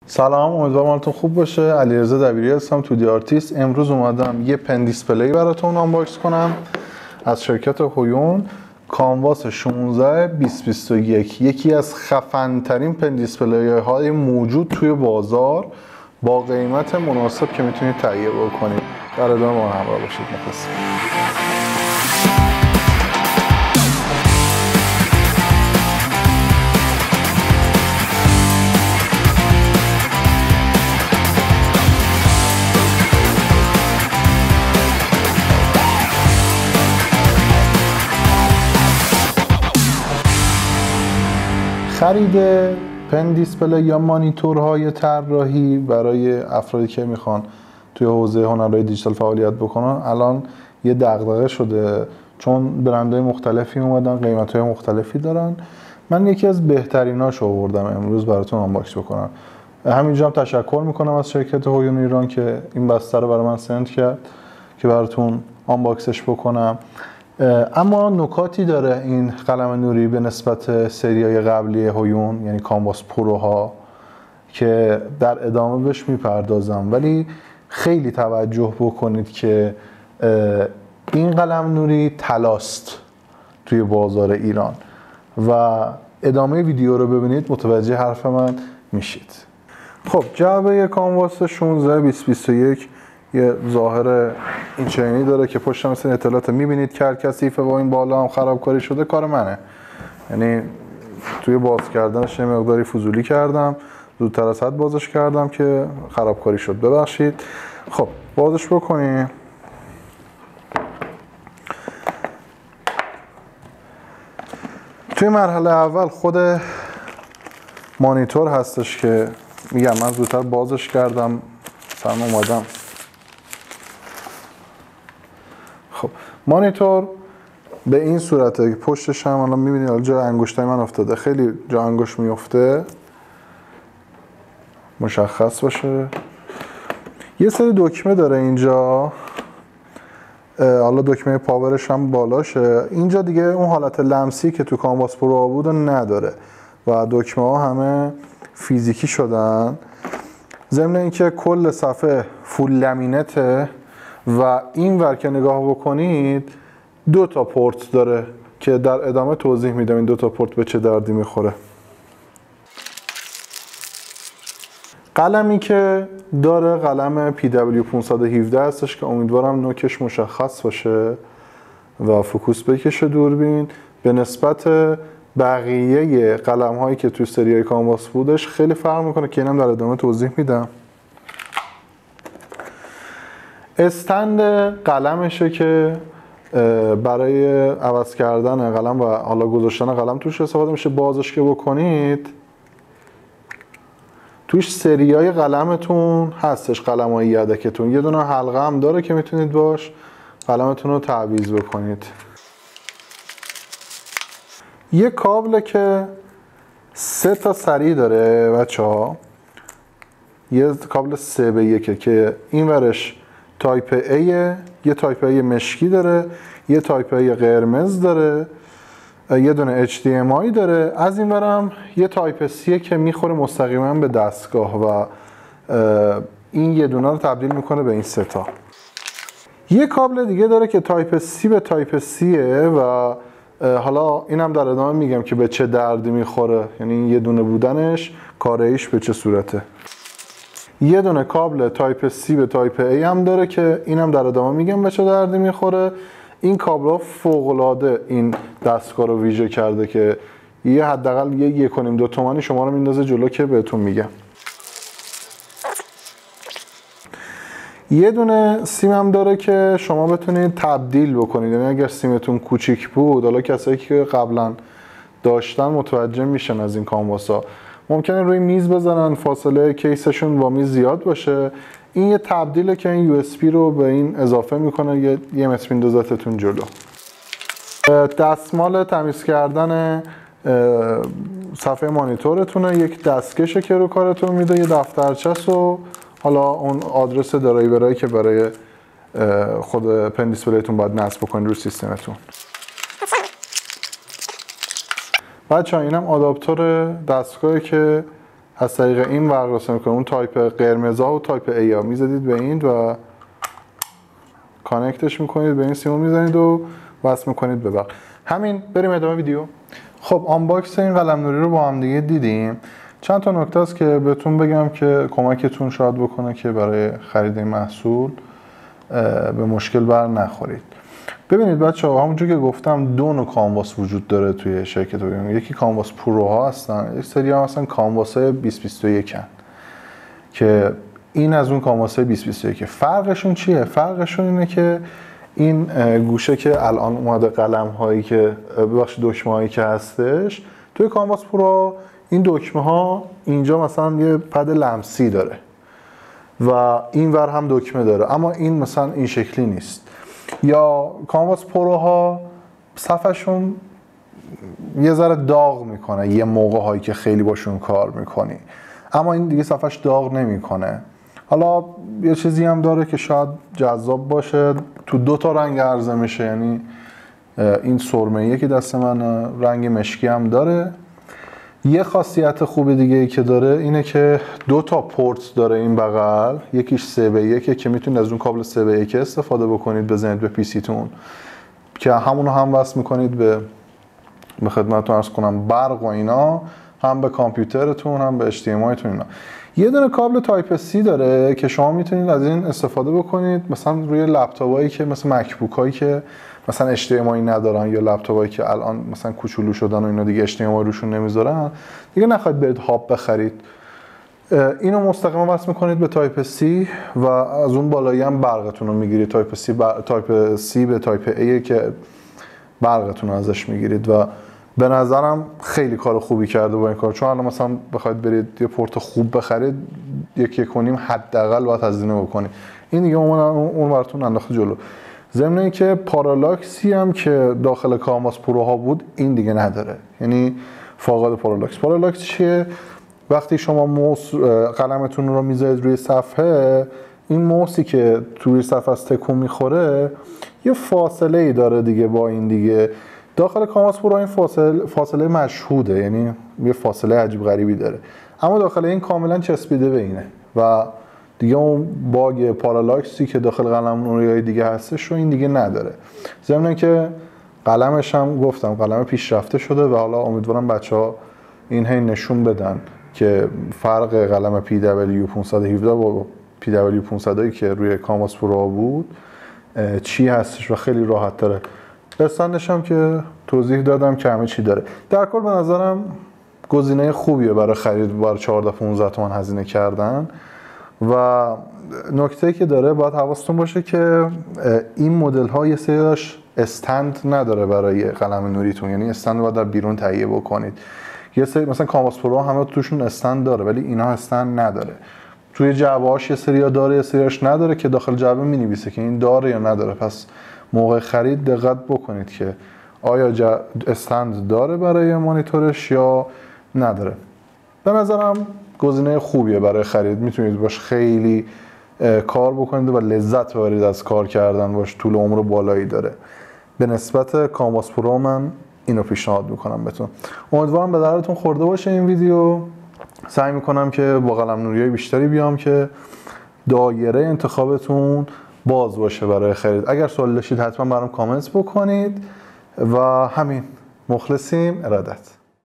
سلام، امیدوارم حالتون خوب باشه. علیرضا دبیری هستم، تو دی آرتیست. امروز اومدم یه پن دیسپلی براتون آنباکس کنم از شرکت هویون. کانواس 16 2021، یکی از خفن ترین پن دیسپلی های موجود توی بازار با قیمت مناسب که میتونید تهیه بکنید. در ادامه با من همراه باشید. مخلصم. خرید پن دیسپلی یا مانیتورهای طراحی برای افرادی که میخوان توی حوزه هنرهای دیجیتال فعالیت بکنن الان یه دغدغه شده، چون برندهای مختلفی اومدن، قیمتهای مختلفی دارن. من یکی از بهتریناشو آوردم امروز براتون آنباکس بکنم. همینجا هم تشکر میکنم از شرکت هویون ایران که این بسته رو برای من سند کرد که براتون آنباکسش بکنم. اما نکاتی داره این قلم نوری به نسبت سریای قبلی هویون، یعنی کانواس پروها، که در ادامه بهش میپردازم، ولی خیلی توجه بکنید که این قلم نوری طلاست توی بازار ایران و ادامه ویدیو رو ببینید متوجه حرف من میشید. خب، جعبه کانواس 16 2021 یه ظاهر این چنینی داره که پشت مثل اطلاعات میبینید کرکسیفه و این بالا هم خرابکاری شده. کار منه، یعنی توی باز کردنش یه مقداری فضولی کردم، زودتر از حد بازش کردم که خرابکاری شد، ببخشید. خب بازش بکنیم. توی مرحله اول خود مانیتور هستش که میگم من زودتر بازش کردم، سرم اومدم. خب مانیتور به این صورته که پشتش هم الان میبینید، حالا جای انگشتای من افتاده، خیلی جا انگشت میفته، مشخص باشه. یه سری دکمه داره اینجا، حالا دکمه پاورش هم بالاشه. اینجا دیگه اون حالت لمسی که تو کانواس پرو بود نداره و دکمه ها همه فیزیکی شدن. ضمن اینکه کل صفحه فول لامینته و این ور که نگاه بکنید 2 تا پورت داره که در ادامه توضیح میدم این 2 تا پورت به چه دردی میخوره. قلمی که داره قلم PW517 هستش که امیدوارم نوکش مشخص باشه و فوکوس بکشه دوربین. به نسبت بقیه قلم هایی که توی سریای کانواس بودش خیلی فرق میکنه که اینم در ادامه توضیح میدم. استند قلمشه که برای عوض کردن قلم و حالا گذاشتن قلم توش استفاده میشه. بازش که بکنید توش سریای قلمتون هستش، قلمای یدکتون. یه دونه حلقه هم داره که میتونید باش قلمتون رو تعویض بکنید. یه کابل که 3 تا سری داره بچه‌ها، یه کابل 3x1 که این ورش تایپ A، یه تایپ A مشکی داره، یه تایپ A قرمز داره، یه دونه HDMI داره. از این ورم یه تایپ C که میخوره مستقیما به دستگاه و این یه دونه رو تبدیل میکنه به این 3 تا. یه کابل دیگه داره که تایپ C به تایپ C و حالا اینم در ادامه میگم که به چه دردی میخوره، یعنی این یه دونه بودنش کارایش به چه صورته. یه دونه کابل تایپ C به تایپ A هم داره که اینم در ادامه میگم به چه دردی میخوره. این کابل‌ها فوق‌العاده این دستگاه رو ویژه کرده که یه حداقل 1.5-2 تومانی شما رو میندازه جلو که بهتون میگم. یه دونه سیم هم داره که شما بتونید تبدیل بکنید، یعنی اگر سیمتون کوچیک بود، حالا کسایی که قبلا داشتن متوجه میشن از این کانواسا، ممکنه روی میز بزنن، فاصله کیسشون با میز زیاد باشه. این یه تبدیله که این USB رو به این اضافه میکنه، یه متر میندازتتون جلو. دستمال تمیز کردن صفحه مانیتورتونه، یک دستکشه که رو کارتون میده، یه دفترچه و حالا اون آدرس درایورایی که برای خود پن دیسپلیتون باید نصب بکنید روی سیستمتون. بچه‌ها اینم آداپتور دستگاهی که از طریق این ورق وصل میکنید. اون تایپ قرمزا و تایپ ای ها میزدید به این و کانکتش میکنید به این سیمون میزنید و وصل میکنید به برق. همین. بریم ادامه ویدیو. خب آنباکس این قلم‌نوری رو با هم دیگه دیدیم. چند تا نکته است که بهتون بگم که کمکتون شاید بکنه که برای خرید این محصول به مشکل بر نخورید. ببینید بچه‌ها، همونجور که گفتم دو نوع کانواس وجود داره توی شرکت ویوم. یکی کانواس پروها هستن، یک سری هم هستن کانواس‌های 2021 هن که این از اون کانواس‌های 2021. فرقشون چیه؟ فرقشون اینه که این گوشه که الان اومده قلم‌هایی که دکمه‌هایی که هستش توی کانواس پرو، این دکمه‌ها اینجا مثلا یه پد لمسی داره و این ور هم دکمه داره، اما این مثلا این شکلی نیست. یا کانواس پروها صفحه‌شون یه ذره داغ میکنه یه موقع هایی که خیلی باشون کار میکنی، اما این دیگه صفحه‌اش داغ نمیکنه. حالا یه چیزی هم داره که شاید جذاب باشه، تو دو تا رنگ عرضه میشه، یعنی این سرمه‌ایه که دست من رنگ مشکی هم داره. یه خاصیت خوب دیگه ای که داره اینه که دو تا پورت داره این بغل، یکیش 3x1 که میتونید از اون کابل 3x1 استفاده بکنید بزنید به پی سی تون که همونو هم وصل میکنید به خدمتتون عرض کنم برق و اینا، هم به کامپیوترتون هم به HDMI تون اینا. یه دونه کابل تایپ C داره که شما میتونید از این استفاده بکنید مثلا روی لپتاپایی که مثل مکبوک هایی که مثلا HDMI ندارن یا لپتاپایی که الان مثلا کوچولو شدن و اینا دیگه HDMI روشون نمیذارن، دیگه نخواید برید هاب بخرید، اینو مستقیما وصل میکنید به تایپ C و از اون بالایی هم برقتون رو میگیرید. تایپ C به تایپ A که برقتون رو ازش میگیرید و به نظرم خیلی کار خوبی کرده با این کار، چون الان مثلا بخواید برید یه پورت خوب بخرید 1.5 حداقل باید هزینه بکنید. این دیگه اون براتون انداخته جلو. ضمن اینکه پارالاکسی هم که داخل کانواس پروها بود این دیگه نداره، یعنی فاقد پارالاکس. پارالاکس چیه؟ وقتی شما موس قلمتون رو میذارید روی صفحه، این موسی که توی صفحه از تکون میخوره یه فاصله ای داره دیگه با این دیگه. داخل کانواس پرو این فاصله مشهوده، یعنی یه فاصله عجیب غریبی داره، اما داخل این کاملا چسبیده به اینه و دیگه اون باگ پارالاکسی که داخل قلم‌نوری‌های دیگه هستش رو این دیگه نداره. ضمن اینکه قلمش هم گفتم قلم پیشرفته شده و حالا امیدوارم بچه‌ها این هی نشون بدن که فرق قلم PW517 با PW500 که روی کانواس پرو بود چی هستش و خیلی راحت تره. استندش هم که توضیح دادم که همه چی داره. در کل به نظرم گزینه خوبیه برای خرید، برای 14-15 تومن هزینه کردن. و نکته که داره باید حواستون باشه که این مدل ها یه سریش استند نداره برای قلم نوریتون، یعنی استند باید در بیرون تهیه بکنید. یه سری مثلا کانواس پرو همه توشون استند داره ولی اینا استند نداره. توی جعبه‌هاش یه سری‌ها داره یه سری‌هاش نداره که داخل جعبه می‌نویسه که این داره یا نداره. پس موقع خرید دقت بکنید که آیا استند داره برای مانیتورش یا نداره. به نظرم گزینه خوبیه برای خرید، میتونید باش خیلی کار بکنید و لذت ببرید از کار کردن باش، طول عمر بالایی داره. به نسبت کانواس پرو من اینو پیشنهاد میکنم بهتون. امیدوارم به دردتون خورده باشه این ویدیو. سعی میکنم که با قلم‌نوری‌های بیشتری بیام که دایره انتخابتون باز باشه برای خرید. اگر سوال داشتید حتما برام کامنت بکنید و همین. مخلصیم. ارادت.